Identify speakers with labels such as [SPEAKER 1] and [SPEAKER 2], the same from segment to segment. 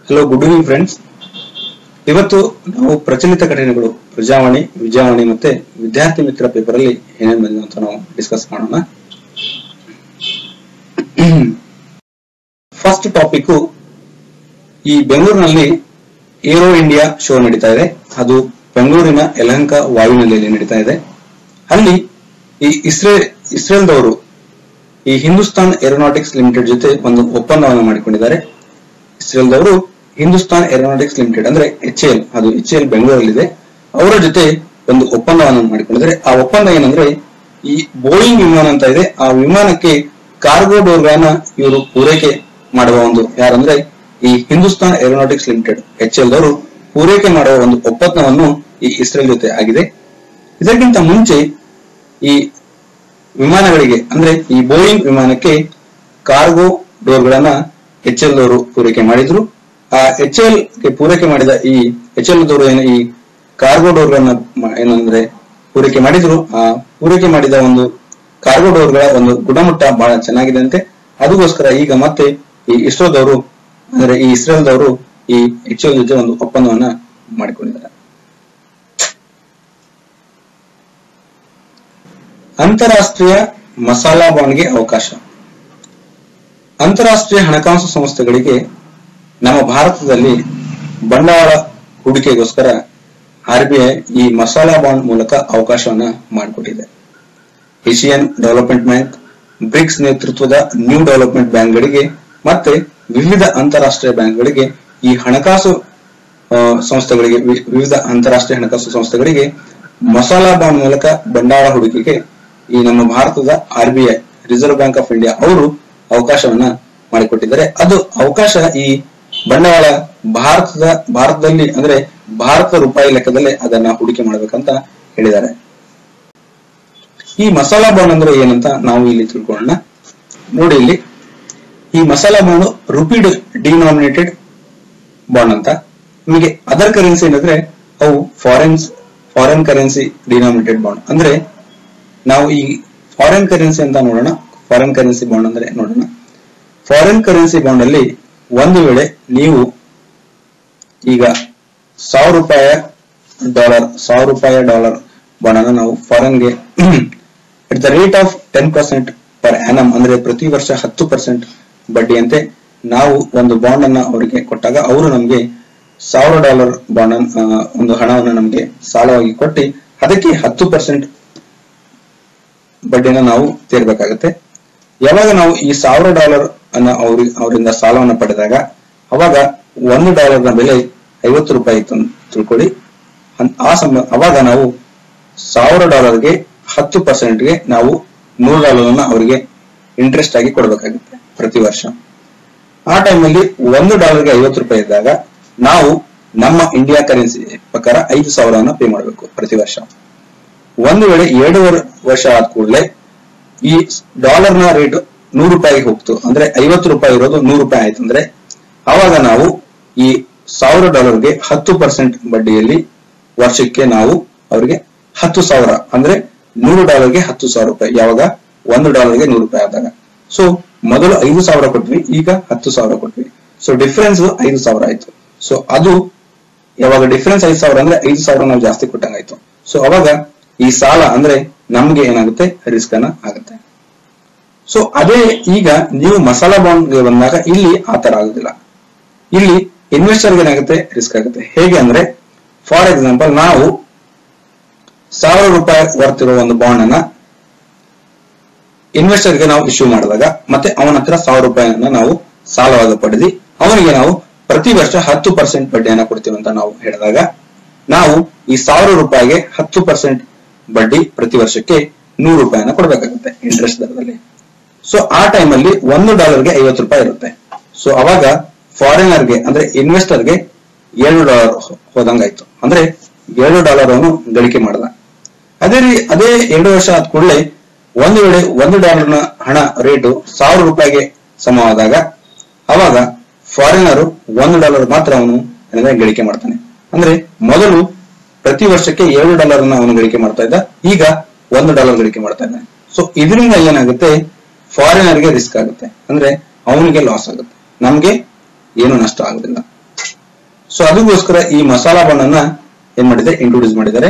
[SPEAKER 1] Hello, good evening friends. ಇವತ್ತು ನಾವು ಪ್ರಚಲಿತ ಘಟನೆಗಳು, ಪ್ರಜಾವಾಣಿ, ವಿಜಯವಾಣಿ ಮತ್ತೆ ವಿದ್ಯಾರ್ಥಿ ಮಿತ್ರ ಪೇಪರ್ ಅಲ್ಲಿ ಏನೇನು ಬಂದಿದೆ ಅಂತ ನಾವು ಡಿಸ್ಕಸ್ ಮಾಡೋಣ. ಫಸ್ಟ್ ಟಾಪಿಕ್, ಈ ಬೆಂಗಳೂರಿನಲ್ಲಿ ಏರೋ ಇಂಡಿಯಾ ಶೋ ನಡೀತಾ ಇದೆ. ಅದು ಬೆಂಗಳೂರಿನ ಯಲಹಂಕ ವಾಯುನೆಲೆಯಲ್ಲಿ ನಡೀತಾ ಇದೆ. ಅಲ್ಲಿ ಈ ಇಸ್ರೇಲ್ದವರು ಈ ಹಿಂದೂಸ್ತಾನ್ ಏರೋನಾಟಿಕ್ಸ್ ಲಿಮಿಟೆಡ್ ಜೊತೆ ಒಂದು ಒಪ್ಪಂದವನ್ನು ಮಾಡಿಕೊಂಡಿದ್ದಾರೆ. ಇಸ್ರೇಲ್ದವರು ಹಿಂದೂಸ್ತಾನ್ ಏರೋನಾಟಿಕ್ಸ್ ಲಿಮಿಟೆಡ್ ಅಂದ್ರೆ HAL, ಅದು HAL ಬೆಂಗಳೂರಲ್ಲಿದೆ, ಅವರ ಜೊತೆ ಒಂದು ಒಪ್ಪಂದವನ್ನು ಮಾಡಿಕೊಂಡಿದ್ದಾರೆ. ಆ ಒಪ್ಪಂದ ಏನಂದ್ರೆ, ಈ ಬೋಯಿಂಗ್ ವಿಮಾನ ಅಂತ ಇದೆ, ಆ ವಿಮಾನಕ್ಕೆ ಕಾರ್ಗೋ ಡೋರ್ಗಳನ್ನ ಇವರು ಪೂರೈಕೆ ಮಾಡುವ ಒಂದು, ಯಾರಂದ್ರೆ ಈ ಹಿಂದೂಸ್ತಾನ್ ಏರೋನಾಟಿಕ್ಸ್ ಲಿಮಿಟೆಡ್ HAL ದವರು ಪೂರೈಕೆ ಮಾಡುವ ಒಂದು ಒಪ್ಪಂದವನ್ನು ಈ ಇಸ್ರೇಲ್ ಜೊತೆ ಆಗಿದೆ. ಇದಕ್ಕಿಂತ ಮುಂಚೆ ಈ ವಿಮಾನಗಳಿಗೆ ಅಂದ್ರೆ ಈ ಬೋಯಿಂಗ್ ವಿಮಾನಕ್ಕೆ ಕಾರ್ಗೋ ಡೋರ್ಗಳನ್ನ HAL ದವರು ಪೂರೈಕೆ ಮಾಡಿದ್ರು. ಆ HAL ಗೆ ಪೂರೈಕೆ ಮಾಡಿದ ಈ HAL ದವರು ಈ ಕಾರ್ಗೋ ಡೋರ್ಗಳನ್ನ ಏನಂದ್ರೆ ಪೂರೈಕೆ ಮಾಡಿದ್ರು. ಆ ಪೂರೈಕೆ ಮಾಡಿದ ಒಂದು ಕಾರ್ಗೋ ಡೋರ್ಗಳ ಒಂದು ಗುಣಮಟ್ಟ ಬಹಳ ಚೆನ್ನಾಗಿದೆ ಅಂತೆ. ಅದಕ್ಕೋಸ್ಕರ ಈಗ ಮತ್ತೆ ಈ ಇಸ್ರೋದವರು ಅಂದ್ರೆ ಈ ಇಸ್ರೇಲ್ದವರು ಈ HAL ಜೊತೆ ಒಂದು ಒಪ್ಪಂದವನ್ನ ಮಾಡಿಕೊಂಡಿದ್ದಾರೆ. ಅಂತಾರಾಷ್ಟ್ರೀಯ ಮಸಾಲಾ ಬಾಂಡ್ಗೆ ಅವಕಾಶ. ಅಂತಾರಾಷ್ಟ್ರೀಯ ಹಣಕಾಸು ಸಂಸ್ಥೆಗಳಿಗೆ ನಮ್ಮ ಭಾರತದಲ್ಲಿ ಬಂಡವಾಳ ಹೂಡಿಕೆಗೋಸ್ಕರ RBI ಈ ಮಸಾಲಾ ಬಾಂಡ್ ಮೂಲಕ ಅವಕಾಶವನ್ನ ಮಾಡಿಕೊಟ್ಟಿದೆ. ಏಷಿಯನ್ ಡೆವಲಪ್ಮೆಂಟ್ ಬ್ಯಾಂಕ್, ಬ್ರಿಕ್ಸ್ ನೇತೃತ್ವದ ನ್ಯೂ ಡೆವಲಪ್ಮೆಂಟ್ ಬ್ಯಾಂಕ್ಗಳಿಗೆ ಮತ್ತೆ ವಿವಿಧ ಅಂತಾರಾಷ್ಟ್ರೀಯ ಬ್ಯಾಂಕ್ಗಳಿಗೆ ಈ ಹಣಕಾಸು ಸಂಸ್ಥೆಗಳಿಗೆ, ವಿವಿಧ ಅಂತಾರಾಷ್ಟ್ರೀಯ ಹಣಕಾಸು ಸಂಸ್ಥೆಗಳಿಗೆ ಮಸಾಲಾ ಬಾಂಡ್ ಮೂಲಕ ಬಂಡವಾಳ ಹೂಡಿಕೆಗೆ ಈ ನಮ್ಮ ಭಾರತದ RBI, reserve bank of India ಅವರು ಅವಕಾಶವನ್ನ ಮಾಡಿಕೊಟ್ಟಿದ್ದಾರೆ. ಅದು ಅವಕಾಶ ಈ ಬಂಡವಾಳ ಭಾರತದಲ್ಲಿ ಅಂದ್ರೆ ಭಾರತ ರೂಪಾಯಿ ಲೆಕ್ಕದಲ್ಲಿ ಅದನ್ನ ಹೂಡಿಕೆ ಮಾಡಬೇಕಂತ ಹೇಳಿದ್ದಾರೆ. ಈ ಮಸಾಲಾ ಬಾಂಡ್ ಅಂದ್ರೆ ಏನಂತ ನಾವು ಇಲ್ಲಿ ತಿಳ್ಕೊಳ್ಳೋಣ. ನೋಡಿ, ಇಲ್ಲಿ ಈ masala bond rupee denominated bond ಅಂತ. ನಿಮಗೆ ಅದರ್ ಕರೆನ್ಸಿ ಏನಂದ್ರೆ ಅವು ಫಾರಿನ್ ಕರೆನ್ಸಿ ಡಿನಾಮಿನೇಟೆಡ್ ಬಾಂಡ್. ಅಂದ್ರೆ ನಾವು ಈ ಫಾರಿನ್ ಕರೆನ್ಸಿ ಅಂತ ನೋಡೋಣ. ಫಾರಿನ್ ಕರೆನ್ಸಿ ಬಾಂಡ್ ಅಂದ್ರೆ ನೋಡೋಣ. ಫಾರಿನ್ ಕರೆನ್ಸಿ ಬಾಂಡ್ ಅಲ್ಲಿ ಒಂದು ವೇಳೆ ನೀವು ಈಗ 1,000 ರೂಪಾಯಿ ಡಾಲರ್ ಬಾಂಡ್ ಅನ್ನು ನಾವು ಫಾರಿನ್ಗೆ at the rate of 10% per annum ಅಂದ್ರೆ ಪ್ರತಿ ವರ್ಷ 10% ಬಡ್ಡಿಯಂತೆ ನಾವು ಒಂದು ಬಾಂಡ್ ಅನ್ನ ಅವರಿಗೆ ಕೊಟ್ಟಾಗ ಅವರು ನಮಗೆ $1,000 ಬಾಂಡ್ ಒಂದು ಹಣವನ್ನು ನಮಗೆ ಸಾಲವಾಗಿ ಕೊಟ್ಟು ಅದಕ್ಕೆ 10% ಬಡ್ಡಿಯನ್ನು ನಾವು ತೀರ್ಬೇಕಾಗತ್ತೆ. ಯಾವಾಗ ನಾವು ಈ $1,000 ಅನ್ನ ಅವರಿಂದ ಸಾಲವನ್ನು ಪಡೆದಾಗ ಅವಾಗ $1 ನ ಬೆಲೆ 50 ರೂಪಾಯಿ ಇತ್ತು ಅಂತ ತಿಳ್ಕೊಳ್ಳಿ. ಅವಾಗ ನಾವು $1,000ಗೆ 10%ಗೆ ನಾವು $100 ಅವರಿಗೆ ಇಂಟ್ರೆಸ್ಟ್ ಆಗಿ ಕೊಡಬೇಕಾಗುತ್ತೆ ಪ್ರತಿ ವರ್ಷ. ಆ ಟೈಮಲ್ಲಿ $1ಗೆ 50 ರೂಪಾಯಿ ಇದ್ದಾಗ ನಾವು ನಮ್ಮ ಇಂಡಿಯಾ ಕರೆನ್ಸಿ ಪ್ರಕಾರ 5,000 ಪೇ ಮಾಡಬೇಕು ಪ್ರತಿ ವರ್ಷ. ಒಂದು ವೇಳೆ 2 ವರ್ಷ ಆದ ಕೂಡಲೇ ಈ ಡಾಲರ್ನ ರೇಟ್ 100 ರೂಪಾಯಿಗೆ ಹೋಗ್ತು, ಅಂದ್ರೆ 50 ರೂಪಾಯಿ ಇರೋದು 100 ರೂಪಾಯಿ ಆಯ್ತು ಅಂದ್ರೆ ಅವಾಗ ನಾವು ಈ $1,000ಗೆ 10% ಬಡ್ಡಿಯಲ್ಲಿ ವರ್ಷಕ್ಕೆ ನಾವು ಅವರಿಗೆ 10,000 ಅಂದ್ರೆ $100ಗೆ 10,000 ರೂಪಾಯಿ. ಯಾವಾಗ $1ಗೆ 100 ರೂಪಾಯಿ ಆದಾಗ. ಸೊ ಮೊದಲು 5,000 ಕೊಟ್ವಿ, ಈಗ 10,000 ಕೊಟ್ವಿ. ಸೊ ಡಿಫರೆನ್ಸ್ 5,000 ಆಯ್ತು. ಸೊ ಅದು ಯಾವಾಗ ಡಿಫರೆನ್ಸ್ 5,000 ಅಂದ್ರೆ 5,000 ನಾವು ಜಾಸ್ತಿ ಕೊಟ್ಟಂಗಾಯ್ತು. ಸೊ ಅವಾಗ ಈ ಸಾಲ ಅಂದ್ರೆ ನಮ್ಗೆ ಏನಾಗುತ್ತೆ, ರಿಸ್ಕ್ ಅನ್ನ ಆಗುತ್ತೆ. ಸೊ ಅದೇ ಈಗ ನೀವು ಮಸಾಲಾ ಬಾಂಡ್ ಗೆ ಬಂದಾಗ ಇಲ್ಲಿ ಆತರ ಆಗುದಿಲ್ಲ. ಇಲ್ಲಿ ಇನ್ವೆಸ್ಟರ್ಗೆ ಏನಾಗುತ್ತೆ, ರಿಸ್ಕ್ ಆಗುತ್ತೆ. ಹೇಗೆ ಅಂದ್ರೆ, ಫಾರ್ ಎಕ್ಸಾಂಪಲ್ ನಾವು 1,000 ರೂಪಾಯಿ ವರ್ತ್ ಇರೋ ಒಂದು ಬಾಂಡ್ ಅನ್ನ ಇನ್ವೆಸ್ಟರ್ಗೆ ನಾವು ಇಶ್ಯೂ ಮಾಡಿದಾಗ ಮತ್ತೆ ಅವನ ಹತ್ರ 1,000 ರೂಪಾಯಿಯನ್ನ ನಾವು ಸಾಲವಾಗಿ ಪಡೆದಿ ಅವನಿಗೆ ನಾವು ಪ್ರತಿ ವರ್ಷ 10% ಬಡ್ಡಿಯನ್ನ ಕೊಡ್ತೀವಿ ಅಂತ ನಾವು ಹೇಳಿದಾಗ ನಾವು ಈ 1,000 ರೂಪಾಯಿಗೆ 10% ಬಡ್ಡಿ ಪ್ರತಿ ವರ್ಷಕ್ಕೆ 100 ರೂಪಾಯಿನ ಕೊಡಬೇಕಾಗುತ್ತೆ ಇಂಟ್ರೆಸ್ಟ್ ದರದಲ್ಲಿ. ಸೊ ಆ ಟೈಮಲ್ಲಿ $1ಗೆ 50 ರೂಪಾಯಿ ಇರುತ್ತೆ. ಸೊ ಅವಾಗ ಫಾರಿನರ್ಗೆ ಅಂದ್ರೆ ಇನ್ವೆಸ್ಟರ್ಗೆ $7 ಹೋದಂಗಾಯ್ತು. ಅಂದ್ರೆ $7 ಅವನು ಗಳಿಕೆ ಮಾಡದ. ಅದೇ 2 ವರ್ಷ ಆದ ಕೂಡಲೇ ಒಂದು ವೇಳೆ $1ನ ಹಣ ರೇಟು 1,000 ರೂಪಾಯಿಗೆ ಸಮವಾದಾಗ ಅವಾಗ ಫಾರಿನರು $1 ಮಾತ್ರ ಅವನು ಗಳಿಕೆ ಮಾಡ್ತಾನೆ. ಅಂದ್ರೆ ಮೊದಲು ಪ್ರತಿ ವರ್ಷಕ್ಕೆ $7 ಅವನು ಗಳಿಕೆ ಮಾಡ್ತಾ ಇದ್ದ, ಈಗ $1 ಗಳಿಕೆ ಮಾಡ್ತಾ ಇದ್ದಾನೆ. ಸೊ ಇದರಿಂದ ಏನಾಗುತ್ತೆ, ಫಾರಿನರ್ಗೆ ರಿಸ್ಕ್ ಆಗುತ್ತೆ, ಅಂದ್ರೆ ಅವನಿಗೆ ಲಾಸ್ ಆಗುತ್ತೆ, ನಮ್ಗೆ ಏನು ನಷ್ಟ ಆಗುದಿಲ್ಲ. ಸೊ ಅದಕ್ಕೋಸ್ಕರ ಈ ಮಸಾಲಾ ಬಾಂಡ್ ಅನ್ನ ಏನ್ ಮಾಡಿದೆ, ಇಂಟ್ರೊಡ್ಯೂಸ್ ಮಾಡಿದ್ದಾರೆ.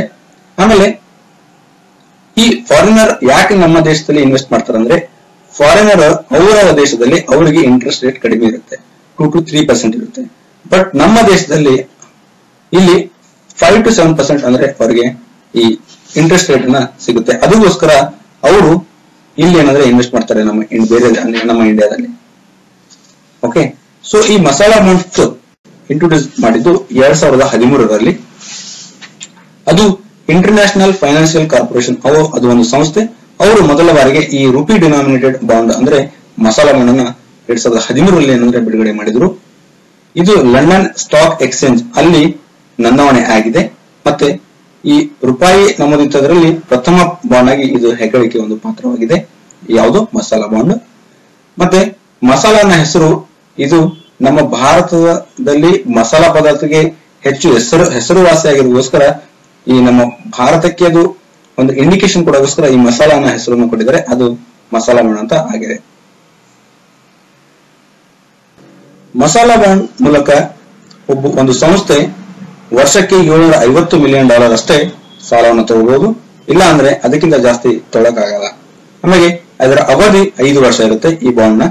[SPEAKER 1] ಆಮೇಲೆ ಈ ಫಾರಿನರ್ ಯಾಕೆ ನಮ್ಮ ದೇಶದಲ್ಲಿ ಇನ್ವೆಸ್ಟ್ ಮಾಡ್ತಾರೆ ಅಂದ್ರೆ, ಫಾರಿನರ್ ಅವರ ದೇಶದಲ್ಲಿ ಅವರಿಗೆ ಇಂಟ್ರೆಸ್ಟ್ ರೇಟ್ ಕಡಿಮೆ ಇರುತ್ತೆ, 2 to 3% ಇರುತ್ತೆ. ಬಟ್ ನಮ್ಮ ದೇಶದಲ್ಲಿ ಇಲ್ಲಿ 5 to 7% ಅಂದ್ರೆ ಅವರಿಗೆ ಈ ಇಂಟ್ರೆಸ್ಟ್ ರೇಟ್ ಅನ್ನ ಸಿಗುತ್ತೆ. ಅದಕ್ಕೋಸ್ಕರ ಅವರು ಇಲ್ಲಿ ಏನಂದ್ರೆ ಇನ್ವೆಸ್ಟ್ ಮಾಡ್ತಾರೆ ನಮ್ಮ ಇಂಡಿಯಾದಲ್ಲಿ. ಓಕೆ, ಸೊ ಈ ಮಸಾಲಾ ಬಾಂಡ್ಸ್ ಇಂಟ್ರೊಡ್ಯೂಸ್ ಮಾಡಿದ್ದು 2013ರಲ್ಲಿ. ಅದು ಇಂಟರ್ನ್ಯಾಷನಲ್ ಫೈನಾನ್ಷಿಯಲ್ ಕಾರ್ಪೊರೇಷನ್ ಅದು ಒಂದು ಸಂಸ್ಥೆ. ಅವರು ಮೊದಲ ಬಾರಿಗೆ ಈ ರುಪಿ ಡಿನಾಮಿನೇಟೆಡ್ ಬಾಂಡ್ ಅಂದ್ರೆ ಮಸಾಲಾ ಬಾಂಡ್ ಅನ್ನ 2013ರಲ್ಲಿ ಏನಂದ್ರೆ ಬಿಡುಗಡೆ ಮಾಡಿದ್ರು. ಇದು ಲಂಡನ್ ಸ್ಟಾಕ್ ಎಕ್ಸ್ಚೇಂಜ್ ಅಲ್ಲಿ ನೋಂದಾವಣೆ ಆಗಿದೆ. ಮತ್ತೆ ಈ ರೂಪಾಯಿ ನಮೂದಿತದ್ರಲ್ಲಿ ಪ್ರಥಮ ಬಾಂಡ್ ಆಗಿ ಇದು ಹೆಗ್ಗಳಿಕೆ ಒಂದು ಪಾತ್ರವಾಗಿದೆ. ಯಾವುದು ಮಸಾಲಾ ಬಾಂಡ್. ಮತ್ತೆ ಮಸಾಲಾನ ಹೆಸರು, ಇದು ನಮ್ಮ ಭಾರತದಲ್ಲಿ ಮಸಾಲಾ ಪದಾರ್ಥಕ್ಕೆ ಹೆಚ್ಚು ಹೆಸರುವಾಸಿಯಾಗಿರೋಸ್ಕರ ಈ ನಮ್ಮ ಭಾರತಕ್ಕೆ ಅದು ಒಂದು ಇಂಡಿಕೇಶನ್ ಕೊಡೋಸ್ಕರ ಈ ಮಸಾಲಾನ ಹೆಸರನ್ನು ಕೊಟ್ಟಿದ್ದಾರೆ. ಅದು ಮಸಾಲಾ ಬಾಂಡ್ ಅಂತ ಆಗಿದೆ. ಮಸಾಲಾ ಬಾಂಡ್ ಮೂಲಕ ಒಂದು ಸಂಸ್ಥೆ ವರ್ಷಕ್ಕೆ $750 ಮಿಲಿಯನ್ ಅಷ್ಟೇ ಸಾಲವನ್ನು ತಗೋಬಹುದು, ಇಲ್ಲ ಅಂದ್ರೆ ಅದಕ್ಕಿಂತ ಜಾಸ್ತಿ ತೊಗೊಳಕ್ಕಾಗಲ್ಲ. ಆಮೇಲೆ ಅದರ ಅವಧಿ 5 ವರ್ಷ ಇರುತ್ತೆ ಈ ಬಾಂಡ್ ನ.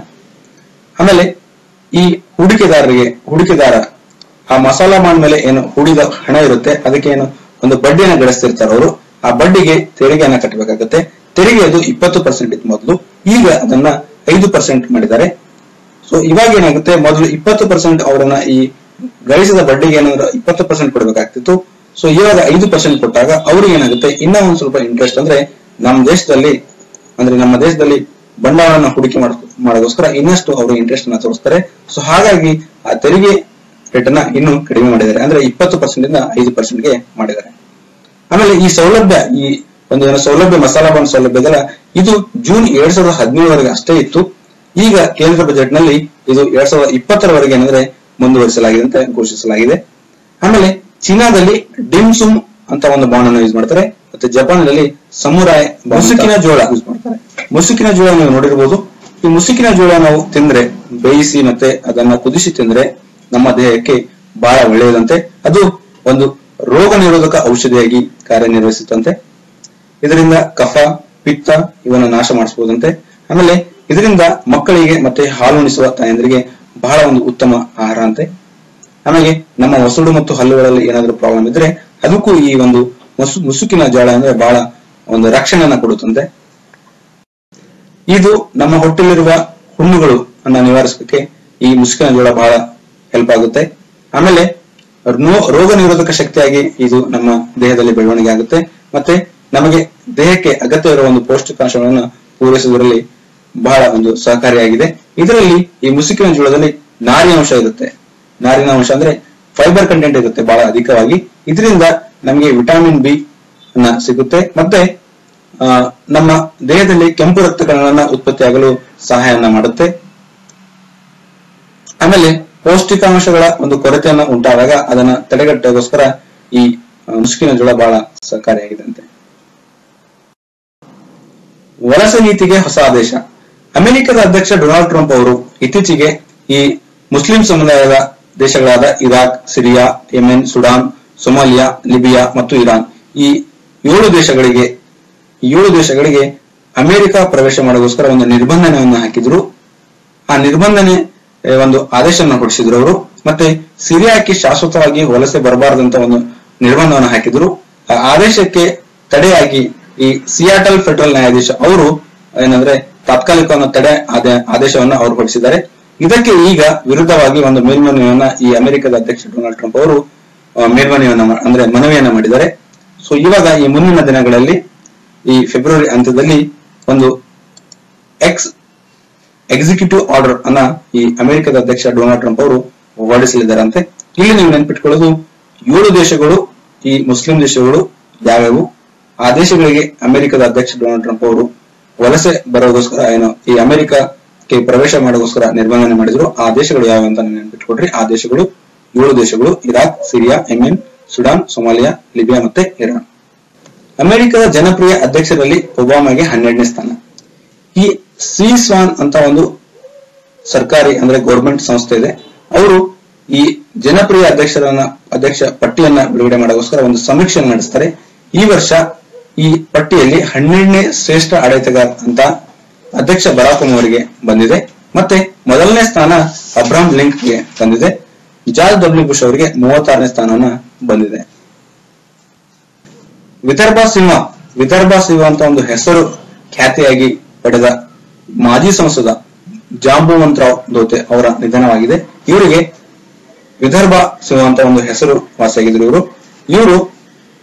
[SPEAKER 1] ಆಮೇಲೆ ಈ ಹೂಡಿಕೆದಾರ ಆ ಮಸಾಲಾ ಬಾಂಡ್ ಮೇಲೆ ಏನು ಹೂಡಿದ ಹಣ ಇರುತ್ತೆ ಅದಕ್ಕೆ ಏನು ಒಂದು ಬಡ್ಡಿಯನ್ನು ಗಳಿಸ್ತಿರ್ತಾರೆ ಅವರು. ಆ ಬಡ್ಡಿಗೆ ತೆರಿಗೆಯನ್ನ ಕಟ್ಟಬೇಕಾಗುತ್ತೆ. ತೆರಿಗೆ ಅದು 20% ಇತ್ತು ಮೊದಲು, ಈಗ ಅದನ್ನ 5% ಮಾಡಿದ್ದಾರೆ. ಸೊ ಇವಾಗ ಏನಾಗುತ್ತೆ, ಮೊದಲು 20% ಅವರನ್ನ ಈ ಗಳಿಸಿದ ಬಡ್ಡಿಗೆ ಏನಾದ್ರು 20% ಕೊಡಬೇಕಾಗ್ತಿತ್ತು. ಸೊ ಇವಾಗ 5% ಕೊಟ್ಟಾಗ ಅವ್ರಿಗೆ ಏನಾಗುತ್ತೆ, ಇನ್ನ ಒಂದ್ ಸ್ವಲ್ಪ ಇಂಟ್ರೆಸ್ಟ್ ಅಂದ್ರೆ ನಮ್ಮ ದೇಶದಲ್ಲಿ ಬಂಡವಾಳನ ಹೂಡಿಕೆ ಮಾಡೋದಕ್ಕೋಸ್ಕರ ಇನ್ನಷ್ಟು ಅವರು ಇಂಟ್ರೆಸ್ಟ್ ಅನ್ನ ತೋರಿಸ್ತಾರೆ. ಸೊ ಹಾಗಾಗಿ ಆ ತೆರಿಗೆ ರೇಟ್ ಅನ್ನ ಇನ್ನೂ ಕಡಿಮೆ ಮಾಡಿದ್ದಾರೆ, ಅಂದ್ರೆ 20% ಇಂದ 5%ಗೆ ಮಾಡಿದ್ದಾರೆ. ಆಮೇಲೆ ಈ ಸೌಲಭ್ಯ, ಈ ಒಂದು ಸೌಲಭ್ಯ ಮಸಾಲಾ ಬಾಂಡ್ ಸೌಲಭ್ಯ ಇದೆಲ್ಲ, ಇದು ಜೂನ್ 2017 ಅಷ್ಟೇ ಇತ್ತು. ಈಗ ಕೇಂದ್ರ ಬಜೆಟ್ ನಲ್ಲಿ ಇದು 2020 ಏನಂದ್ರೆ ಮುಂದುವರಿಸಲಾಗಿದೆ ಅಂತ ಘೋಷಿಸಲಾಗಿದೆ. ಆಮೇಲೆ ಚೀನಾದಲ್ಲಿ ಡಿಮ್ಸುಮ್ ಅಂತ ಒಂದು ಬಾಂಡ್ ಅನ್ನು ಯೂಸ್ ಮಾಡ್ತಾರೆ. ಮತ್ತೆ ಜಪಾನ್ನಲ್ಲಿ ಸಮುರಾಯ್ ಮುಸುಕಿನ ಜೋಳ ಯೂಸ್ ಮಾಡ್ತಾರೆ. ಮುಸುಕಿನ ಜೋಳ ನೀವು ನೋಡಿರ್ಬೋದು. ಈ ಮುಸುಕಿನ ಜೋಳ ನಾವು ತಿಂದ್ರೆ, ಬೇಯಿಸಿ ಮತ್ತೆ ಅದನ್ನ ಕುದಿಸಿ ತಿಂದ್ರೆ ನಮ್ಮ ದೇಹಕ್ಕೆ ಬಹಳ ಒಳ್ಳೆಯದಂತೆ. ಅದು ಒಂದು ರೋಗ ನಿರೋಧಕ ಔಷಧಿಯಾಗಿ ಕಾರ್ಯನಿರ್ವಹಿಸುತ್ತಂತೆ. ಇದರಿಂದ ಕಫ, ಪಿತ್ತ ಇವನ್ನ ನಾಶ ಮಾಡಿಸಬಹುದಂತೆ. ಆಮೇಲೆ ಇದರಿಂದ ಮಕ್ಕಳಿಗೆ ಮತ್ತೆ ಹಾಲುಣಿಸುವ ತಾಯಂದ್ರಿಗೆ ಬಹಳ ಒಂದು ಉತ್ತಮ ಆಹಾರ ಅಂತೆ. ಆಮೇಲೆ ನಮ್ಮ ಒಸಡು ಮತ್ತು ಹಲ್ಲುಗಳಲ್ಲಿ ಏನಾದ್ರೂ ಪ್ರಾಬ್ಲಮ್ ಇದ್ರೆ ಅದಕ್ಕೂ ಈ ಒಂದು ಮುಸುಕಿನ ಜೋಳ ಅಂದ್ರೆ ಬಹಳ ಒಂದು ರಕ್ಷಣೆಯನ್ನ ಕೊಡುತ್ತಂತೆ. ಇದು ನಮ್ಮ ಹೊಟ್ಟೆಲಿರುವ ಹುಣ್ಣುಗಳು ಅನ್ನ ನಿವಾರಿಸಲಿಕ್ಕೆ ಈ ಮುಸುಕಿನ ಜೋಳ ಬಹಳ ಹೆಲ್ಪ್ ಆಗುತ್ತೆ. ಆಮೇಲೆ ರೋಗ ನಿರೋಧಕ ಶಕ್ತಿಯಾಗಿ ಇದು ನಮ್ಮ ದೇಹದಲ್ಲಿ ಬೆಳವಣಿಗೆ ಆಗುತ್ತೆ. ಮತ್ತೆ ನಮಗೆ ದೇಹಕ್ಕೆ ಅಗತ್ಯ ಇರುವ ಒಂದು ಪೌಷ್ಟಿಕಾಂಶಗಳನ್ನು ಪೂರೈಸುವುದರಲ್ಲಿ ಬಹಳ ಒಂದು ಸಹಕಾರಿಯಾಗಿದೆ. ಇದರಲ್ಲಿ ಈ ಮುಸುಕಿನ ಜೋಳದಲ್ಲಿ ನಾರಿನಾಂಶ ಇರುತ್ತೆ. ನಾರಿನಾಂಶ ಅಂದ್ರೆ ಫೈಬರ್ ಕಂಟೆಂಟ್ ಇರುತ್ತೆ ಬಹಳ ಅಧಿಕವಾಗಿ. ಇದರಿಂದ ನಮಗೆ ವಿಟಮಿನ್ ಬಿ ಅನ್ನ ಸಿಗುತ್ತೆ. ಮತ್ತೆ ನಮ್ಮ ದೇಹದಲ್ಲಿ ಕೆಂಪು ರಕ್ತ ಕಣಗಳನ್ನ ಉತ್ಪತ್ತಿಯಾಗಲು ಸಹಾಯವನ್ನ ಮಾಡುತ್ತೆ. ಆಮೇಲೆ ಪೌಷ್ಟಿಕಾಂಶಗಳ ಒಂದು ಕೊರತೆಯನ್ನ ಉಂಟಾದಾಗ ಅದನ್ನ ತಡೆಗಟ್ಟೋಸ್ಕರ ಈ ಮುಸುಕಿನ ಜೋಳ ಬಹಳ ಸಹಕಾರಿಯಾಗಿದಂತೆ. ವಲಸೆ ನೀತಿಗೆ ಹೊಸ ಆದೇಶ. ಅಮೆರಿಕದ ಅಧ್ಯಕ್ಷ ಡೊನಾಲ್ಡ್ ಟ್ರಂಪ್ ಅವರು ಇತ್ತೀಚೆಗೆ ಈ ಮುಸ್ಲಿಂ ಸಮುದಾಯದ ದೇಶಗಳಾದ Iraq, Syria, Yemen, Sudan, Somalia, Libya ಮತ್ತು ಇರಾನ್ ಈ 7 ದೇಶಗಳಿಗೆ ಅಮೆರಿಕ ಪ್ರವೇಶ ಮಾಡೋದಕ್ಕೋಸ್ಕರ ಒಂದು ನಿರ್ಬಂಧನೆಯನ್ನು ಹಾಕಿದ್ರು. ಆ ನಿರ್ಬಂಧನೆ ಒಂದು ಆದೇಶವನ್ನು ಹೊರಡಿಸಿದ್ರು ಅವರು. ಮತ್ತೆ ಸಿರಿಯಾಕ್ಕೆ ಶಾಶ್ವತವಾಗಿ ವಲಸೆ ಬರಬಾರದಂತ ಒಂದು ನಿರ್ಬಂಧವನ್ನು ಹಾಕಿದ್ರು. ಆ ಆದೇಶಕ್ಕೆ ತಡೆಯಾಗಿ ಈ ಸಿಯಾಟಲ್ ಫೆಡರಲ್ ನ್ಯಾಯಾಧೀಶ ಅವರು ಏನಂದ್ರೆ ತಾತ್ಕಾಲಿಕ ತಡೆ ಆದೇಶವನ್ನು ಅವರು ಹೊರಡಿಸಿದ್ದಾರೆ. ಇದಕ್ಕೆ ಈಗ ವಿರುದ್ಧವಾಗಿ ಒಂದು ಮೇಲ್ಮನವಿಯನ್ನ ಈ ಅಮೆರಿಕದ ಅಧ್ಯಕ್ಷ ಡೊನಾಲ್ಡ್ ಟ್ರಂಪ್ ಅವರು ಮನವಿಯನ್ನ ಮಾಡಿದ್ದಾರೆ. ಸೊ ಇವಾಗ ಈ ಮುಂದಿನ ದಿನಗಳಲ್ಲಿ ಈ ಫೆಬ್ರವರಿ ಅಂತ್ಯದಲ್ಲಿ ಒಂದು ಎಕ್ಸಿಕ್ಯೂಟಿವ್ ಆರ್ಡರ್ ಅನ್ನ ಈ ಅಮೆರಿಕದ ಅಧ್ಯಕ್ಷ ಡೊನಾಲ್ಡ್ ಟ್ರಂಪ್ ಅವರು ಹೊರಡಿಸಲಿದ್ದಾರಂತೆ. ಇಲ್ಲಿ ನೀವು ನೆನ್ಪಿಟ್ಕೊಳ್ಳೋದು 7 ದೇಶಗಳು, ಈ ಮುಸ್ಲಿಂ ದೇಶಗಳು ಯಾವ್ಯಾವು, ಆ ದೇಶಗಳಿಗೆ ಅಮೆರಿಕದ ಅಧ್ಯಕ್ಷ ಡೊನಾಲ್ಡ್ ಟ್ರಂಪ್ ಅವರು ವಲಸೆ ಬರೋಗೋಸ್ಕರ ಈ ಅಮೆರಿಕಕ್ಕೆ ಪ್ರವೇಶ ಮಾಡೋಗೋಸ್ಕರ ನಿರ್ಬಂಧನೆ ಮಾಡಿದ್ರು. ಆ ದೇಶಗಳು ಯಾವ ಅಂತ ನೆನ್ಪಿಟ್ಕೊಡ್ರಿ. ಆ ದೇಶಗಳು 7 ದೇಶಗಳು: Iraq, Syria, Yemen, Sudan, Somalia, Libya ಮತ್ತೆ ಇರಾನ್. ಅಮೆರಿಕದ ಜನಪ್ರಿಯ ಅಧ್ಯಕ್ಷರಲ್ಲಿ ಒಬಾಮಾಗೆ 12ನೇ ಸ್ಥಾನ. ಈ ಸಿಸ್ವಾನ್ ಅಂತ ಒಂದು ಸರ್ಕಾರಿ ಅಂದ್ರೆ ಗೌರ್ಮೆಂಟ್ ಸಂಸ್ಥೆ ಇದೆ. ಅವರು ಈ ಜನಪ್ರಿಯ ಅಧ್ಯಕ್ಷ ಪಟ್ಟಿಯನ್ನ ಬಿಡುಗಡೆ ಮಾಡೋಗೋಸ್ಕರ ಒಂದು ಸಮೀಕ್ಷೆಯನ್ನು ನಡೆಸ್ತಾರೆ. ಈ ವರ್ಷ ಈ ಪಟ್ಟಿಯಲ್ಲಿ 12ನೇ ಶ್ರೇಷ್ಠ ಆಡಳಿತಗಾರ ಅಂತ ಅಧ್ಯಕ್ಷ ಬರಾಕ್ ಒಬಾಮ ಅವರಿಗೆ ಬಂದಿದೆ. ಮತ್ತೆ ಮೊದಲನೇ ಸ್ಥಾನ ಅಬ್ರಹಾಂ ಲಿಂಕನ್ಗೆ ಬಂದಿದೆ. ಜಾರ್ಜ್ ಡಬ್ಲ್ಯೂ ಬುಷ್ ಅವರಿಗೆ 36ನೇ ಸ್ಥಾನವನ್ನ ಬಂದಿದೆ. ವಿದರ್ಭ ಸಿಂಹ ಅಂತ ಒಂದು ಹೆಸರು ಖ್ಯಾತಿಯಾಗಿ ಪಡೆದ ಮಾಜಿ ಸಂಸದ ಜಾಂಬುವಂತರಾವ್ ದೋತೆ ಅವರ ನಿಧನವಾಗಿದೆ. ಇವರಿಗೆ ವಿದರ್ಭ ಸಿಂಹ ಅಂತ ಒಂದು ಹೆಸರು ವಾಸಿಯಾಗಿದ್ರು. ಇವರು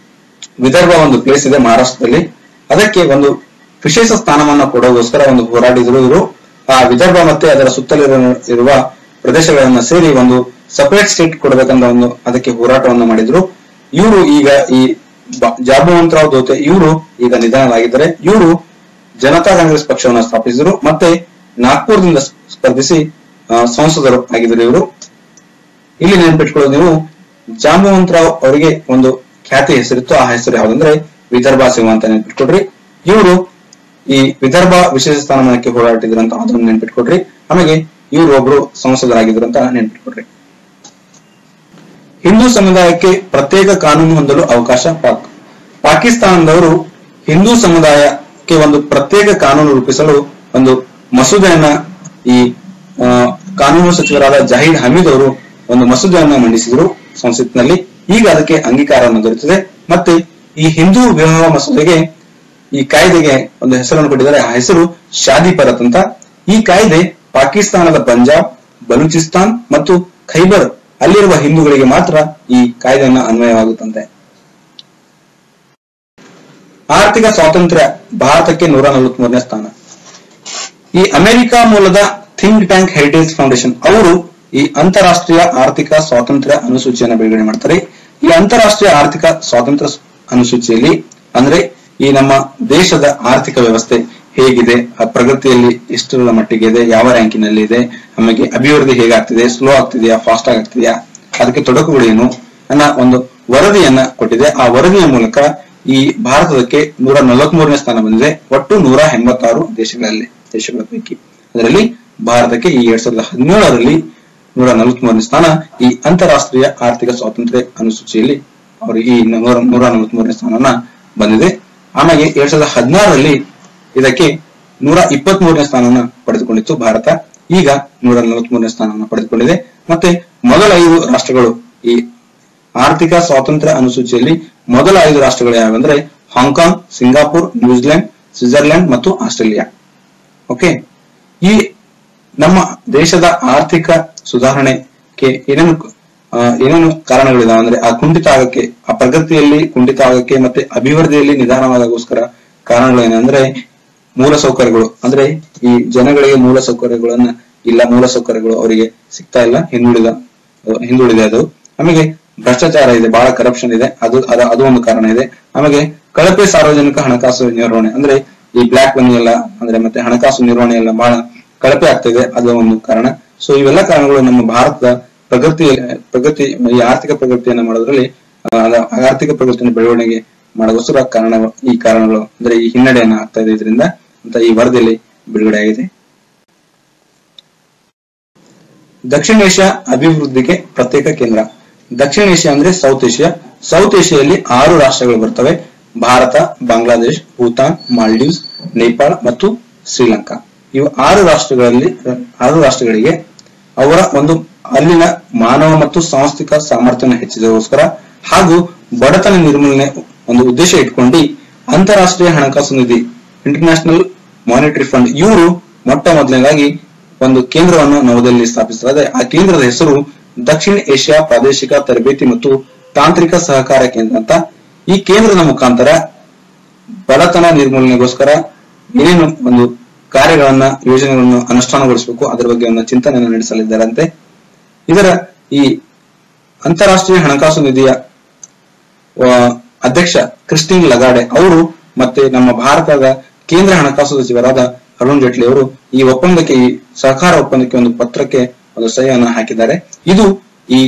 [SPEAKER 1] ವಿದರ್ಭ ಒಂದು ಪ್ಲೇಸ್ ಇದೆ ಮಹಾರಾಷ್ಟ್ರದಲ್ಲಿ, ಅದಕ್ಕೆ ಒಂದು ವಿಶೇಷ ಸ್ಥಾನವನ್ನ ಕೊಡೋಗೋಸ್ಕರ ಒಂದು ಹೋರಾಡಿದ್ರು. ಇವರು ಆ ವಿದರ್ಭ ಮತ್ತೆ ಅದರ ಸುತ್ತಲಿರುವ ಪ್ರದೇಶಗಳನ್ನ ಸೇರಿ ಒಂದು ಸಪರೇಟ್ ಸ್ಟೇಟ್ ಕೊಡಬೇಕಂತ ಒಂದು ಅದಕ್ಕೆ ಹೋರಾಟವನ್ನು ಮಾಡಿದ್ರು. ಇವರು ಈಗ ಈ ಜಾಂಬುವಂತರಾವ್ ದೋತೆ ಇವರು ಈಗ ನಿಧನರಾಗಿದ್ದಾರೆ. ಇವರು ಜನತಾ ಕಾಂಗ್ರೆಸ್ ಪಕ್ಷವನ್ನು ಸ್ಥಾಪಿಸಿದರು ಮತ್ತೆ ನಾಗ್ಪುರದಿಂದ ಸ್ಪರ್ಧಿಸಿ ಸಂಸದರು ಆಗಿದ್ರು. ಇವರು ಇಲ್ಲಿ ನೆನಪಿಟ್ಕೊಳ್ಳೋದು, ನೀವು ಜಾಂಬುವಂತರಾವ್ ಅವರಿಗೆ ಒಂದು ಖ್ಯಾತಿ ಹೆಸರಿತ್ತು. ಆ ಹೆಸರು ಯಾವ್ದಂದ್ರೆ ವಿದರ್ಭ ಸಿಂಹ ಅಂತ ನೆನಪಿಟ್ಕೊಡ್ರಿ. ಇವರು ಈ ವಿದರ್ಭ ವಿಶೇಷ ಸ್ಥಾನಮಾನಕ್ಕೆ ಹೋರಾಟಿದ್ರು ಅಂತ ಅದನ್ನು ನೆನಪಿಟ್ಕೊಡ್ರಿ. ಆಮೇಲೆ ಇವರು ಒಬ್ರು ಸಂಸದರಾಗಿದ್ರು ಅಂತ ನೆನಪಿಟ್ಕೊಡ್ರಿ. ಹಿಂದೂ ಸಮುದಾಯಕ್ಕೆ ಪ್ರತ್ಯೇಕ ಕಾನೂನು ಹೊಂದಲು ಅವಕಾಶ. ಪಾಕಿಸ್ತಾನದವರು ಹಿಂದೂ ಸಮುದಾಯಕ್ಕೆ ಒಂದು ಪ್ರತ್ಯೇಕ ಕಾನೂನು ರೂಪಿಸಲು ಒಂದು ಮಸೂದೆಯನ್ನ ಈ ಕಾನೂನು ಸಚಿವರಾದ ಜಹೀರ್ ಹಮೀದ್ ಅವರು ಒಂದು ಮಸೂದೆಯನ್ನ ಮಂಡಿಸಿದರು ಸಂಸತ್ತಿನಲ್ಲಿ. ಈಗ ಅದಕ್ಕೆ ಅಂಗೀಕಾರವನ್ನು ದೊರೆತಿದೆ. ಮತ್ತೆ ಈ ಹಿಂದೂ ವಿವಾಹ ಮಸೂದೆಗೆ ಈ ಕಾಯ್ದೆಗೆ ಒಂದು ಹೆಸರನ್ನು ಕೊಟ್ಟಿದ್ದಾರೆ. ಆ ಹೆಸರು ಶಾದಿ ಪರತ್ ಅಂತ. ಈ ಕಾಯ್ದೆ ಪಾಕಿಸ್ತಾನದ ಪಂಜಾಬ್, ಬಲೂಚಿಸ್ತಾನ್ ಮತ್ತು ಖೈಬರ್ ಅಲ್ಲಿರುವ ಹಿಂದೂಗಳಿಗೆ ಮಾತ್ರ ಈ ಕಾಯ್ದೆಯನ್ನ ಅನ್ವಯವಾಗುತ್ತಂತೆ. ಆರ್ಥಿಕ ಸ್ವಾತಂತ್ರ್ಯ ಭಾರತಕ್ಕೆ 143ನೇ ಸ್ಥಾನ. ಈ ಅಮೆರಿಕ ಮೂಲದ ಥಿಂಕ್ ಟ್ಯಾಂಕ್ ಹೆರಿಟೇಜ್ ಫೌಂಡೇಶನ್ ಅವರು ಈ ಅಂತಾರಾಷ್ಟ್ರೀಯ ಆರ್ಥಿಕ ಸ್ವಾತಂತ್ರ್ಯ ಅನುಸೂಚಿಯನ್ನು ಬಿಡುಗಡೆ ಮಾಡ್ತಾರೆ. ಈ ಅಂತಾರಾಷ್ಟ್ರೀಯ ಆರ್ಥಿಕ ಸ್ವಾತಂತ್ರ್ಯ ಅನುಸೂಚಿಯಲ್ಲಿ ಅಂದ್ರೆ ಈ ನಮ್ಮ ದೇಶದ ಆರ್ಥಿಕ ವ್ಯವಸ್ಥೆ ಹೇಗಿದೆ, ಆ ಪ್ರಗತಿಯಲ್ಲಿ ಎಷ್ಟರ ಮಟ್ಟಿಗೆ ಇದೆ, ಯಾವ ರ್ಯಾಂಕಿನಲ್ಲಿ ಇದೆ, ಆಮೇಲೆ ಅಭಿವೃದ್ಧಿ ಹೇಗಾಗ್ತಿದೆ, ಸ್ಲೋ ಆಗ್ತಿದೆಯಾ, ಫಾಸ್ಟ್ ಆಗ್ತಿದೆಯಾ, ಅದಕ್ಕೆ ತೊಡಕುಗಳೇನು ಅನ್ನೋ ಒಂದು ವರದಿಯನ್ನ ಕೊಟ್ಟಿದೆ. ಆ ವರದಿಯ ಮೂಲಕ ಈ ಭಾರತಕ್ಕೆ 143ನೇ ಸ್ಥಾನ ಬಂದಿದೆ. ಒಟ್ಟು 186 ದೇಶಗಳ ಪೈಕಿ ಅದರಲ್ಲಿ ಭಾರತಕ್ಕೆ ಈ 2017ರಲ್ಲಿ 143ನೇ ಸ್ಥಾನ ಈ ಅಂತಾರಾಷ್ಟ್ರೀಯ ಆರ್ಥಿಕ ಸ್ವಾತಂತ್ರ್ಯ ಅನುಸೂಚಿಯಲ್ಲಿ ಅವರಿಗೆ ಈ 143ನೇ ಸ್ಥಾನವನ್ನ ಬಂದಿದೆ. ಆಮೇಲೆ 2016ರಲ್ಲಿ ಇದಕ್ಕೆ 123ನೇ ಸ್ಥಾನವನ್ನ ಪಡೆದುಕೊಂಡಿತ್ತು ಭಾರತ. ಈಗ 143ನೇ ಸ್ಥಾನವನ್ನ ಪಡೆದುಕೊಂಡಿದೆ. ಮತ್ತೆ ಮೊದಲ 5 ರಾಷ್ಟ್ರಗಳು ಈ ಆರ್ಥಿಕ ಸ್ವಾತಂತ್ರ್ಯ ಅನುಸೂಚಿಯಲ್ಲಿ ಮೊದಲ 5 ರಾಷ್ಟ್ರಗಳು ಯಾವಂದ್ರೆ ಹಾಂಗ್ಕಾಂಗ್, ಸಿಂಗಾಪುರ್, ನ್ಯೂಜಿಲೆಂಡ್, ಸ್ವಿಟ್ಜರ್ಲೆಂಡ್ ಮತ್ತು ಆಸ್ಟ್ರೇಲಿಯಾ. ಓಕೆ, ಈ ನಮ್ಮ ದೇಶದ ಆರ್ಥಿಕ ಸುಧಾರಣೆಗೆ ಏನೇನು ಕಾರಣಗಳಿದಾವೆ ಅಂದ್ರೆ ಆ ಕುಂಠಿತ ಆಗಕ್ಕೆ, ಆ ಪ್ರಗತಿಯಲ್ಲಿ ಕುಂಠಿತ ಆಗಕ್ಕೆ ಮತ್ತೆ ಅಭಿವೃದ್ಧಿಯಲ್ಲಿ ನಿಧಾನವಾದಗೋಸ್ಕರ ಕಾರಣಗಳೇನಂದ್ರೆ ಮೂಲಸೌಕರ್ಯಗಳು. ಅಂದ್ರೆ ಈ ಜನಗಳಿಗೆ ಮೂಲಸೌಕರ್ಯಗಳನ್ನ ಇಲ್ಲ, ಮೂಲಸೌಕರ್ಯಗಳು ಅವರಿಗೆ ಸಿಗ್ತಾ ಇಲ್ಲ, ಹಿಂದುಳಿದೆ ಅದು. ಆಮೇಲೆ ಭ್ರಷ್ಟಾಚಾರ ಇದೆ, ಬಹಳ ಕರಪ್ಷನ್ ಇದೆ, ಅದು ಒಂದು ಕಾರಣ ಇದೆ. ಆಮೇಲೆ ಕಳಪೆ ಸಾರ್ವಜನಿಕ ಹಣಕಾಸು ನಿರ್ವಹಣೆ, ಅಂದ್ರೆ ಈ ಬ್ಲಾಕ್ ಮನಿ ಎಲ್ಲ ಅಂದ್ರೆ ಮತ್ತೆ ಹಣಕಾಸು ನಿರ್ವಹಣೆ ಎಲ್ಲ ಬಹಳ ಕಳಪೆ ಆಗ್ತಾ ಇದೆ, ಅದು ಒಂದು ಕಾರಣ. ಸೊ ಇವೆಲ್ಲ ಕಾರಣಗಳು ನಮ್ಮ ಭಾರತದ ಪ್ರಗತಿ ಈ ಆರ್ಥಿಕ ಪ್ರಗತಿಯನ್ನ ಮಾಡೋದ್ರಲ್ಲಿ ಆರ್ಥಿಕ ಪ್ರಗತಿಯನ್ನು ಬೆಳವಣಿಗೆ ಮಾಡೋಗೋಸ್ಕರ ಈ ಕಾರಣಗಳು ಅಂದ್ರೆ ಈ ಹಿನ್ನಡೆಯನ್ನ ಆಗ್ತಾ ಇದೆ ಇದರಿಂದ ಅಂತ ಈ ವರದಿಯಲ್ಲಿ ಬಿಡುಗಡೆ ಆಗಿದೆ. ದಕ್ಷಿಣ ಏಷ್ಯಾ ಅಭಿವೃದ್ಧಿಗೆ ಪ್ರತ್ಯೇಕ ಕೇಂದ್ರ. ದಕ್ಷಿಣ ಏಷ್ಯಾ ಅಂದ್ರೆ ಸೌತ್ ಏಷ್ಯಾದಲ್ಲಿ 6 ರಾಷ್ಟ್ರಗಳು ಬರ್ತವೆ. ಭಾರತ, ಬಾಂಗ್ಲಾದೇಶ್, ಭೂತಾನ್, ಮಾಲ್ಡೀವ್ಸ್, ನೇಪಾಳ ಮತ್ತು ಶ್ರೀಲಂಕಾ. ಇವು 6 ರಾಷ್ಟ್ರಗಳಿಗೆ ಅವರ ಒಂದು ಅಲ್ಲಿನ ಮಾನವ ಮತ್ತು ಸಾಂಸ್ಥಿಕ ಸಾಮರ್ಥ್ಯವನ್ನು ಹೆಚ್ಚಿಸೋಸ್ಕರ ಹಾಗೂ ಬಡತನ ನಿರ್ಮೂಲನೆ ಒಂದು ಉದ್ದೇಶ ಇಟ್ಕೊಂಡು ಅಂತಾರಾಷ್ಟ್ರೀಯ ಹಣಕಾಸು ನಿಧಿ ಇಂಟರ್ನ್ಯಾಷನಲ್ ಮಾನಿಟರಿ ಫಂಡ್ ಇವರು ಮೊಟ್ಟ ಮೊದಲನೇದಾಗಿ ಒಂದು ಕೇಂದ್ರವನ್ನು ನವದೆಹಲಿ ಸ್ಥಾಪಿಸಲಾಗಿದೆ. ಆ ಕೇಂದ್ರದ ಹೆಸರು ದಕ್ಷಿಣ ಏಷ್ಯಾ ಪ್ರಾದೇಶಿಕ ತರಬೇತಿ ಮತ್ತು ತಾಂತ್ರಿಕ ಸಹಕಾರ ಕೇಂದ್ರ ಅಂತ. ಈ ಕೇಂದ್ರದ ಮುಖಾಂತರ ಬಡತನ ನಿರ್ಮೂಲನೆಗೋಸ್ಕರ ಏನೇನು ಒಂದು ಕಾರ್ಯಗಳನ್ನ ಯೋಜನೆಗಳನ್ನು ಅನುಷ್ಠಾನಗೊಳಿಸಬೇಕು ಅದರ ಬಗ್ಗೆ ಒಂದು ಚಿಂತನೆಯನ್ನು ನಡೆಸಲಿದ್ದಾರಂತೆ. ಇದರ ಈ ಅಂತಾರಾಷ್ಟ್ರೀಯ ಹಣಕಾಸು ನಿಧಿಯ ಅಧ್ಯಕ್ಷ ಕ್ರಿಸ್ಟಿನ್ ಲಗಾಡೆ ಅವರು ಮತ್ತೆ ನಮ್ಮ ಭಾರತದ ಕೇಂದ್ರ ಹಣಕಾಸು ಸಚಿವರಾದ ಅರುಣ್ ಜೇಟ್ಲಿ ಅವರು ಈ ಒಪ್ಪಂದಕ್ಕೆ, ಈ ಸಹಕಾರ ಒಪ್ಪಂದಕ್ಕೆ ಒಂದು ಪತ್ರಕ್ಕೆ ಒಂದು ಸಹಿಯನ್ನು ಹಾಕಿದ್ದಾರೆ. ಇದು ಈ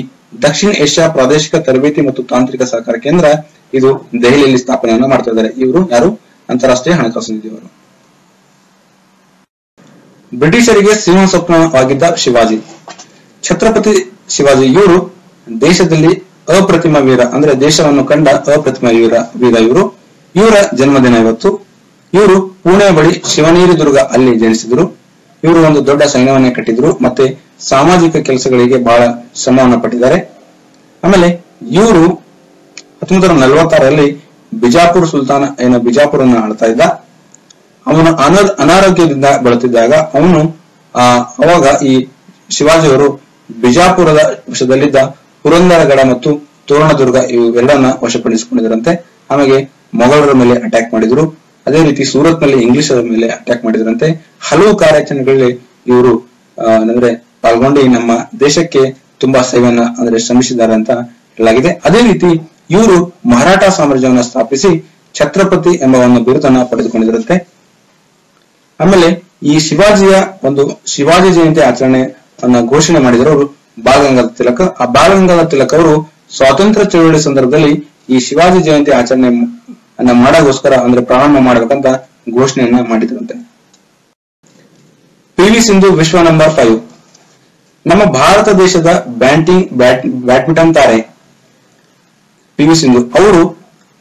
[SPEAKER 1] ದಕ್ಷಿಣ ಏಷ್ಯಾ ಪ್ರಾದೇಶಿಕ ತರಬೇತಿ ಮತ್ತು ತಾಂತ್ರಿಕ ಸಹಕಾರ ಕೇಂದ್ರ ಇದು ದೆಹಲಿಯಲ್ಲಿ ಸ್ಥಾಪನೆಯನ್ನ ಮಾಡ್ತಾ ಇದ್ದಾರೆ. ಇವರು ಯಾರು? ಅಂತಾರಾಷ್ಟ್ರೀಯ ಹಣಕಾಸು ನಿಧಿಯವರು. ಬ್ರಿಟಿಷರಿಗೆ ಸಿಂಹ ಸ್ವಪ್ನವಾಗಿದ್ದ ಶಿವಾಜಿ. ಛತ್ರಪತಿ ಶಿವಾಜಿ ಇವರು ದೇಶದಲ್ಲಿ ಅಪ್ರತಿಮ ವೀರ ಅಂದ್ರೆ ದೇಶವನ್ನು ಕಂಡ ಅಪ್ರತಿಮ ವೀರ ಇವರ ಜನ್ಮದಿನ ಇವತ್ತು. ಇವರು ಪುಣೆ ಬಳಿ ಶಿವನೇರಿ ದುರ್ಗ ಅಲ್ಲಿ ಜನಿಸಿದ್ರು. ಇವರು ಒಂದು ದೊಡ್ಡ ಸೈನ್ಯವನ್ನೇ ಕಟ್ಟಿದ್ರು ಮತ್ತೆ ಸಾಮಾಜಿಕ ಕೆಲಸಗಳಿಗೆ ಬಹಳ ಶ್ರಮವನ್ನು ಪಟ್ಟಿದ್ದಾರೆ. ಆಮೇಲೆ ಇವರು 1946ರಲ್ಲಿ ಬಿಜಾಪುರ ಸುಲ್ತಾನ ಬಿಜಾಪುರನ್ನ ಆಳ್ತಾ ಇದ್ದ. ಅವನು ಅನಾರೋಗ್ಯದಿಂದ ಬಳಲುತ್ತಿದ್ದಾಗ ಅವಾಗ ಈ ಶಿವಾಜಿಯವರು ಬಿಜಾಪುರದ ವಶದಲ್ಲಿದ್ದ ಪುರಂದರಗಡ ಮತ್ತು ತೋರಣದುರ್ಗ ಇವೆಲ್ಲವನ್ನ ವಶಪಡಿಸಿಕೊಂಡಿದ್ರಂತೆ. ಆಮೇಲೆ ಮೊಘಲರ ಮೇಲೆ ಅಟ್ಯಾಕ್ ಮಾಡಿದ್ರು. ಅದೇ ರೀತಿ ಸೂರತ್ ನಲ್ಲಿ ಇಂಗ್ಲಿಷರ ಮೇಲೆ ಅಟ್ಯಾಕ್ ಮಾಡಿದ್ರಂತೆ. ಹಲವು ಕಾರ್ಯಾಚರಣೆಗಳಲ್ಲಿ ಇವರು ಅಂದ್ರೆ ಪಾಲ್ಗೊಂಡು ನಮ್ಮ ದೇಶಕ್ಕೆ ತುಂಬಾ ಸೇವೆಯನ್ನ ಅಂದ್ರೆ ಶ್ರಮಿಸಿದ್ದಾರೆ ಅಂತ ಹೇಳಲಾಗಿದೆ. ಅದೇ ರೀತಿ ಇವರು ಮರಾಠ ಸಾಮ್ರಾಜ್ಯವನ್ನು ಸ್ಥಾಪಿಸಿ ಛತ್ರಪತಿ ಎಂಬ ಒಂದು ಬಿರುದನ್ನ ಪಡೆದುಕೊಂಡಿದ್ರಂತೆ. ಆಮೇಲೆ ಈ ಶಿವಾಜಿ ಜಯಂತಿ ಆಚರಣೆಯನ್ನ ಘೋಷಣೆ ಮಾಡಿದವರು ಬಾಲಗಂಗಾಧರ ತಿಲಕ್. ಆ ಬಾಲಗಂಗಾಧರ ತಿಲಕ್ ಅವರು ಸ್ವಾತಂತ್ರ್ಯ ಚಳವಳಿ ಸಂದರ್ಭದಲ್ಲಿ ಈ ಶಿವಾಜಿ ಜಯಂತಿ ಆಚರಣೆ ಮಾಡೋಗೋಸ್ಕರ ಅಂದ್ರೆ ಪ್ರಾರಂಭ ಮಾಡಬೇಕಂತ ಘೋಷಣೆಯನ್ನ ಮಾಡಿದ್ರಂತೆ. ಪಿ.ವಿ. ಸಿಂಧು ವಿಶ್ವ ನಂಬರ್ 5. ನಮ್ಮ ಭಾರತ ದೇಶದ ಬ್ಯಾಡ್ಮಿಂಟನ್ ತಾರೆ ಪಿ.ವಿ. ಸಿಂಧು ಅವರು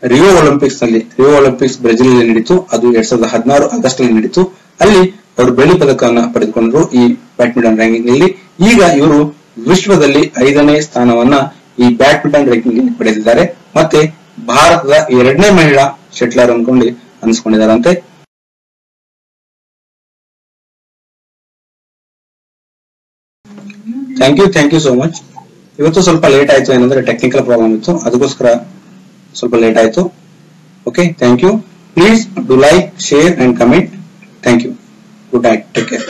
[SPEAKER 1] ರಿಯೋ ಒಲಿಂಪಿಕ್ಸ್ ಬ್ರೆಜಿಲ್ ನಲ್ಲಿ ನಡೀತು. ಅದು 2016 ಆಗಸ್ಟ್ ನಲ್ಲಿ ನಡೀತು. ಅಲ್ಲಿ ಅವರು ಬೆಳ್ಳಿ ಪದಕವನ್ನು ಪಡೆದುಕೊಂಡರು ಈ ಬ್ಯಾಡ್ಮಿಂಟನ್ ರ್ಯಾಂಕಿಂಗ್ ನಲ್ಲಿ. ಈಗ ಇವರು ವಿಶ್ವದಲ್ಲಿ 5ನೇ ಸ್ಥಾನವನ್ನ ಈ ಬ್ಯಾಡ್ಮಿಂಟನ್ ರ್ಯಾಂಕಿಂಗ್ ನಲ್ಲಿ ಪಡೆದಿದ್ದಾರೆ. ಮತ್ತೆ ಭಾರತದ 2ನೇ ಮಹಿಳಾ ಶಟ್ಲರ್ ಅನ್ಸ್ಕೊಂಡಿದ್ದಾರಂತೆ. Thank you so much. ಇವತ್ತು ಸ್ವಲ್ಪ ಲೇಟ್ ಆಯ್ತು, ಏನಂದ್ರೆ ಟೆಕ್ನಿಕಲ್ ಪ್ರಾಬ್ಲಮ್ ಇತ್ತು, ಅದಕ್ಕೋಸ್ಕರ ಸ್ವಲ್ಪ ಲೇಟ್ ಆಯ್ತು. Okay, thank you. Please do like, share and comment. Thank you. Good night, take care.